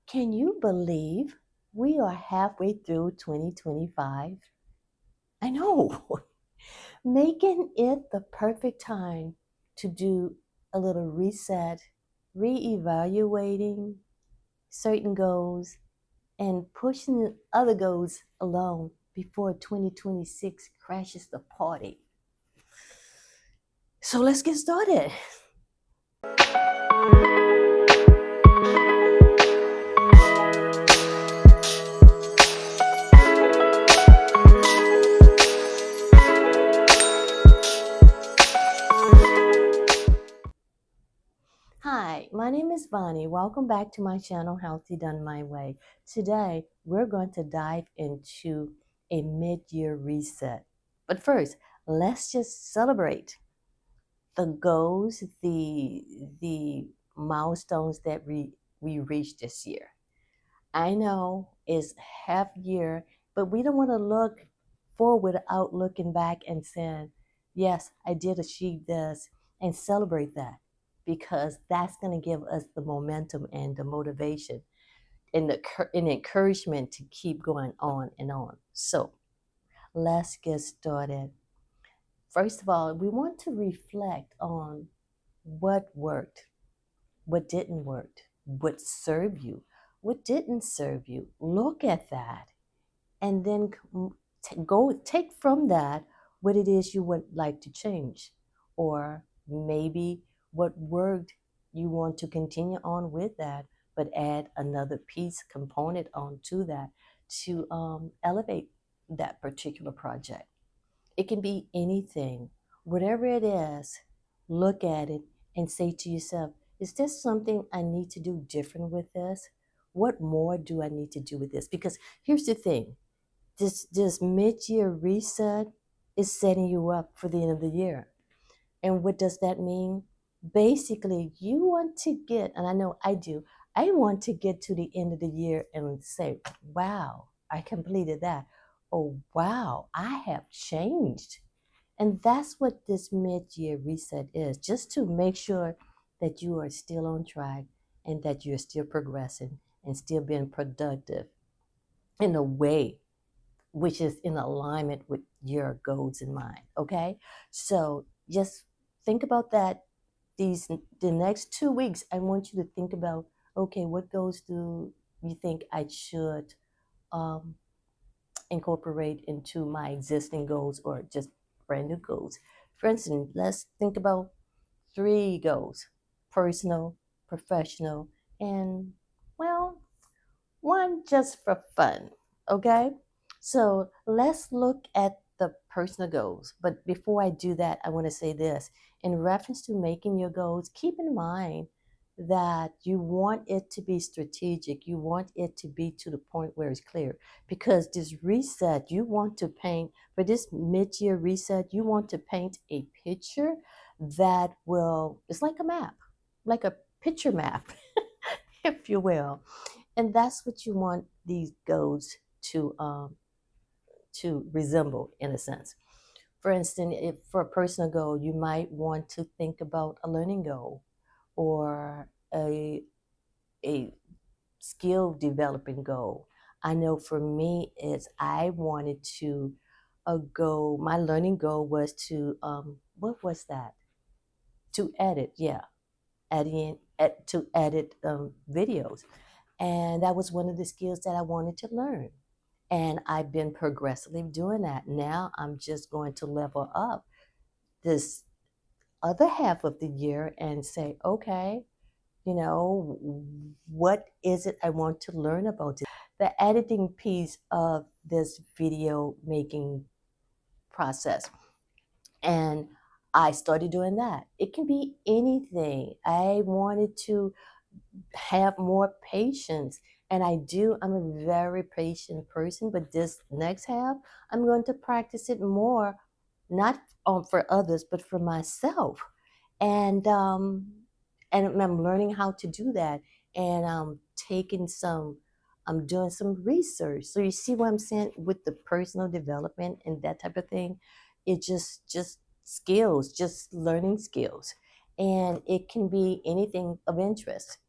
Can you believe we are halfway through 2025? I know, making it the perfect time to do a little reset, reevaluating certain goals, and pushing the other goals along before 2026 crashes the party. So let's get started. Hi, my name is Bonnie. Welcome back to my channel, Healthy Done My Way. Today, we're going to dive into a mid-year reset. But first, let's just celebrate the goals, the milestones that we reached this year. I know it's half year, but we don't want to look forward without looking back and saying, yes, I did achieve this, and celebrate that, because that's going to give us the momentum and the motivation and the encouragement to keep going on and on. So let's get started. First of all, we want to reflect on what worked, what didn't work, what served you, what didn't serve you. Look at that, and then go take from that what it is you would like to change, or maybe what worked, you want to continue on with that, but add another piece component onto that to elevate that particular project. It can be anything, whatever it is. Look at it and say to yourself, is there something I need to do different with this? What more do I need to do with this? Because here's the thing, this mid-year reset is setting you up for the end of the year. And what does that mean? Basically, you want to get, and I know I do, I want to get to the end of the year and say, wow, I completed that. Oh, wow, I have changed. And that's what this mid-year reset is, just to make sure that you are still on track and that you're still progressing and still being productive in a way which is in alignment with your goals in mind. Okay, so just think about that. The next 2 weeks, I want you to think about, okay, what goals do you think I should um, incorporate into my existing goals, or just brand new goals? For instance, let's think about 3 goals: personal, professional, and, well, one just for fun. Okay, so let's look at the personal goals. But before I do that, I want to say this in reference to making your goals. Keep in mind that you want it to be strategic, you want it to be to the point where it's clear, because this reset, you want to paint, for this mid-year reset, you want to paint a picture that will, it's like a map, like a picture map, if you will. And that's what you want these goals to resemble, in a sense. For instance, if for a personal goal, you might want to think about a learning goal, or a skill developing goal. I know for me, is I wanted to go. My learning goal was to what was that? To edit, yeah, to edit videos, and that was one of the skills that I wanted to learn. And I've been progressively doing that. Now I'm just going to level up this other half of the year and say, okay, what is it I want to learn about it? The editing piece of this video making process. And I started doing that. It can be anything. I wanted to have more patience. And I do, I'm a very patient person, but this next half, I'm going to practice it more, not for others, but for myself. And I'm learning how to do that. And I'm doing some research. So you see what I'm saying with the personal development and that type of thing? It just skills, just learning skills. And it can be anything of interest.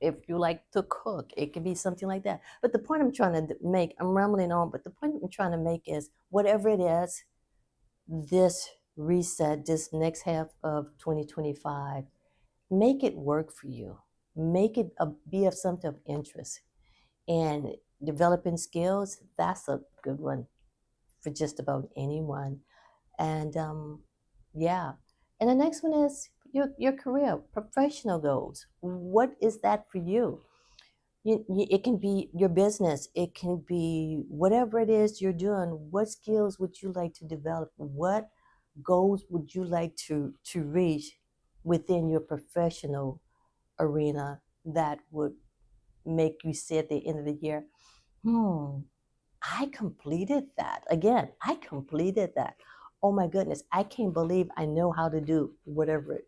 if you like to cook, it can be something like that. But the point I'm trying to make, I'm rambling on, but the point I'm trying to make is whatever it is, this reset, this next half of 2025, make it work for you. Make it be of something of interest. And developing skills, that's a good one for just about anyone. And yeah. And the next one is your career, professional goals. What is that for you? It can be your business. It can be whatever it is you're doing. What skills would you like to develop? What goals would you like to reach within your professional arena that would make you say at the end of the year, hmm, I completed that. Again, I completed that. Oh my goodness, I can't believe I know how to do whatever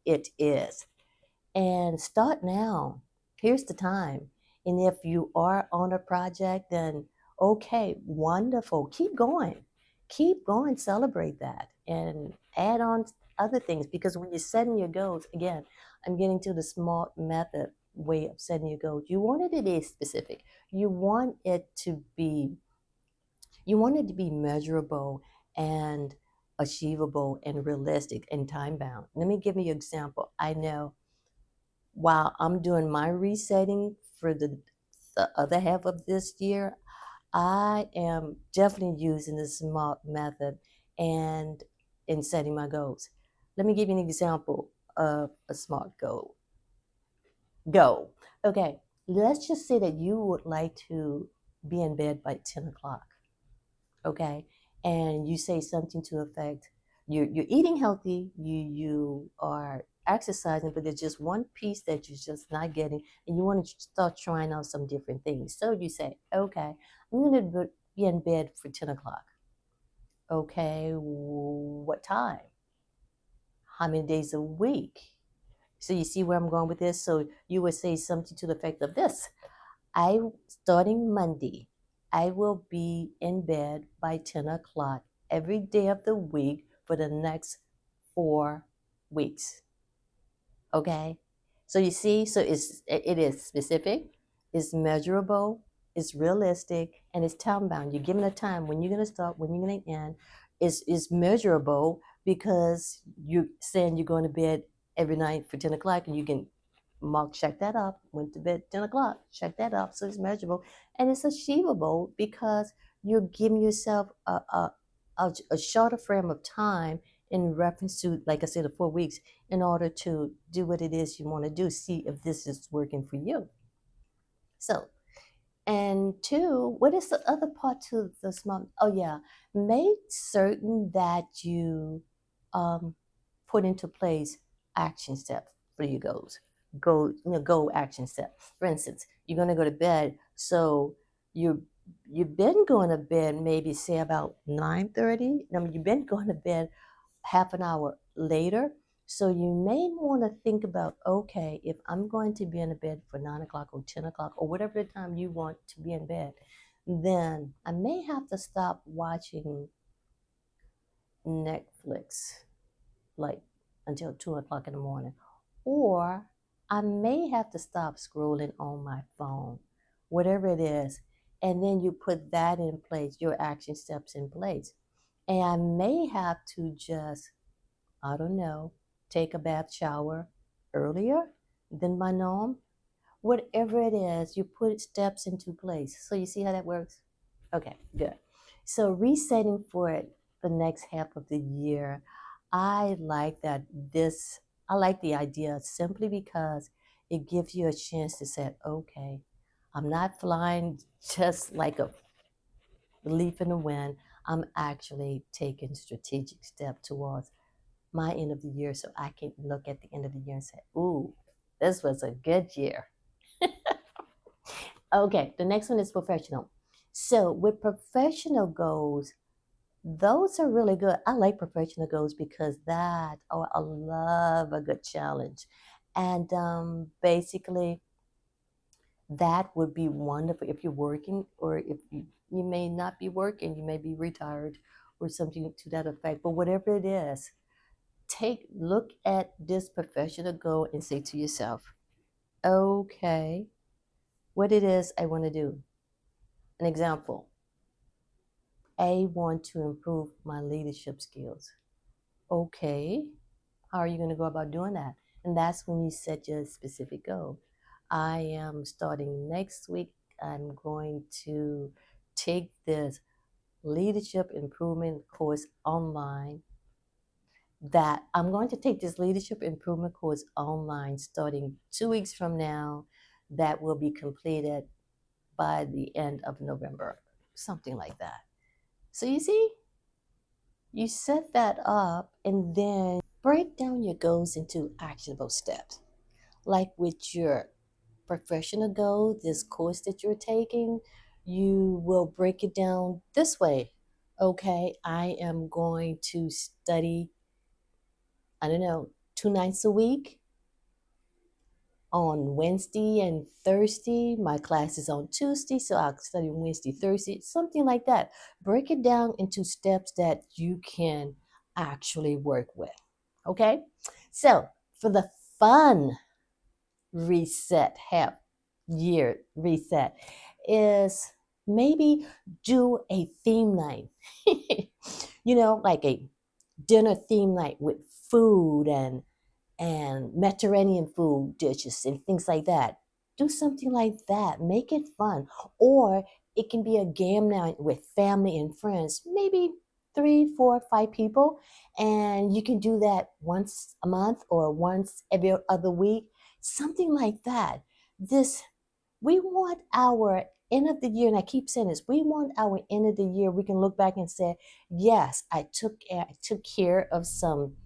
it is. And start now. Here's the time. And if you are on a project, then okay, wonderful. Keep going. Keep going, celebrate that, and add on other things. Because when you're setting your goals, again, I'm getting to the SMART method way of setting your goals. You want it to be specific. You want it to be measurable and achievable and realistic and time bound. Let me give you an example. I know while I'm doing my resetting for the other half of this year, I am definitely using the SMART method and in setting my goals. Let me give you an example of a SMART goal. Go. Okay, let's just say that you would like to be in bed by 10 o'clock. Okay, and you say something to effect, you're eating healthy, you are exercising, but there's just one piece that you're just not getting, and you want to start trying out some different things. So you say, okay, I'm going to be in bed for 10 o'clock. Okay, what time? How many days a week? So you see where I'm going with this? So you would say something to the effect of this: I, starting Monday, I will be in bed by 10 o'clock every day of the week for the next 4 weeks. Okay? So you see, so it is specific, it's measurable, it's realistic, and it's time bound. You're given a time when you're gonna start, when you're gonna end. It's measurable because you're saying you're going to bed every night for 10 o'clock, and you can mark, check that up, went to bed 10 o'clock, check that up. So it's measurable and it's achievable because you're giving yourself a shorter frame of time in reference to, like I said, the 4 weeks, in order to do what it is you want to do, see if this is working for you. So, and two, what is the other part to the small? Oh yeah, make certain that you um, put into place action steps for your goals. Go action steps. For instance, you're gonna go to bed, so you you've been going to bed maybe say about 9:30. I mean, you've been going to bed half an hour later. So you may want to think about, okay, if I'm going to be in bed for 9 o'clock or 10 o'clock or whatever the time you want to be in bed, then I may have to stop watching Netflix like until 2 o'clock in the morning. Or I may have to stop scrolling on my phone, whatever it is. And then you put that in place, your action steps in place. And I may have to just, I don't know, take a bath shower earlier than my norm. Whatever it is, you put steps into place. So you see how that works? Okay, good. So resetting for the next half of the year, I like that this, I like the idea simply because it gives you a chance to say, okay, I'm not flying just like a leaf in the wind. I'm actually taking strategic step towards my end of the year so I can look at the end of the year and say, ooh, this was a good year. Okay, the next one is professional. So with professional goals, those are really good. I like professional goals because that, oh, I love a good challenge. And basically, that would be wonderful if you're working, or if you may not be working, you may be retired or something to that effect. But whatever it is, look at this professional goal and say to yourself, Okay, what it is I want to do. An example, I want to improve my leadership skills. Okay, how are you going to go about doing that? And that's when you set your specific goal. I am starting next week. I'm going to take this leadership improvement course online. That I'm going to take this leadership improvement course online starting 2 weeks from now. That will be completed by the end of November, something like that. So you see, you set that up and then break down your goals into actionable steps. Like with your professional goal, this course that you're taking, you will break it down this way. Okay, I am going to study, I don't know, 2 nights a week on Wednesday and Thursday. My class is on Tuesday, so I'll study Wednesday, Thursday, something like that. Break it down into steps that you can actually work with. Okay? So, for the fun reset, half year reset, is maybe do a theme night. Like a dinner theme night with food and Mediterranean food dishes and things like that. Do something like that. Make it fun. Or it can be a game night with family and friends, maybe 3, 4, 5 people. And you can do that once a month or once every other week, something like that. This, we want our end of the year, and I keep saying this, we want our end of the year, we can look back and say, yes, I took care of some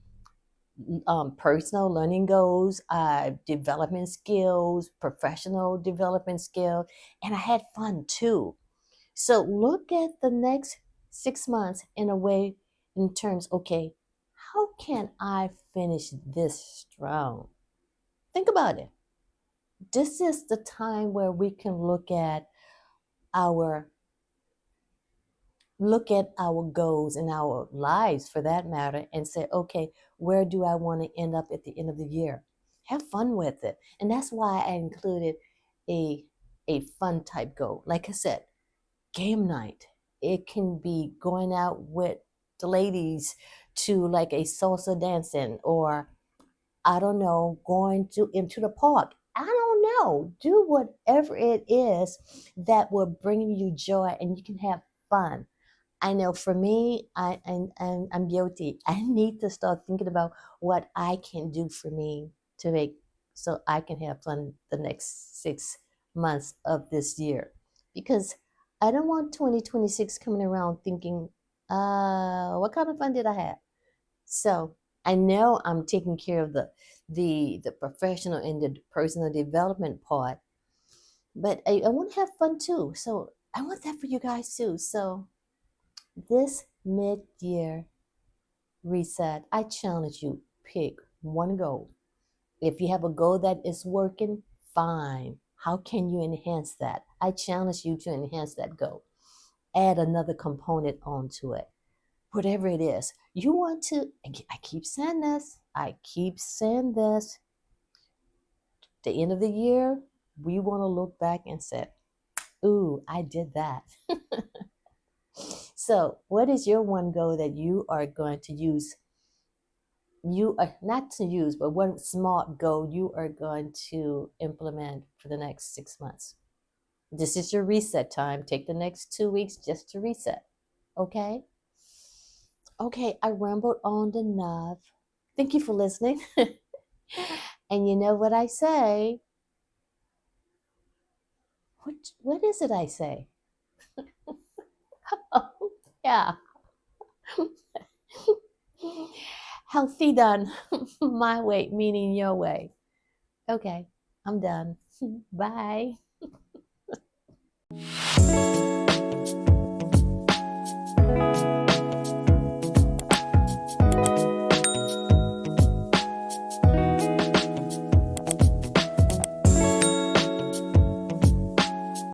personal learning goals, development skills, professional development skills, and I had fun too. So look at the next 6 months in a way, in terms, okay, how can I finish this strong? Think about it. This is the time where we can our look at our goals in our lives for that matter and say, okay, where do I want to end up at the end of the year? Have fun with it. And that's why I included a fun type goal. Like I said, game night. It can be going out with the ladies to like a salsa dancing, or I don't know, going to into the park. I don't know. Do whatever it is that will bring you joy and you can have fun. I know for me, I'm guilty. I need to start thinking about what I can do for me to make so I can have fun the next 6 months of this year. Because I don't want 2026 coming around thinking, what kind of fun did I have? So I know I'm taking care of the professional and the personal development part, but I want to have fun too. So I want that for you guys too. So this mid-year reset, I challenge you, pick one goal. If you have a goal that is working, fine. How can you enhance that? I challenge you to enhance that goal. Add another component onto it. Whatever it is. You want to, I keep saying this, the end of the year, we want to look back and say, ooh, I did that. So, what is your one goal that you are going to use? You are not to use, but one smart goal you are going to implement for the next 6 months. This is your reset time. Take the next 2 weeks just to reset. Okay? Okay, I rambled on enough. Thank you for listening. And you know what I say? What is it I say? Oh, yeah. Healthy done. My way, meaning your way. Okay, I'm done. Bye.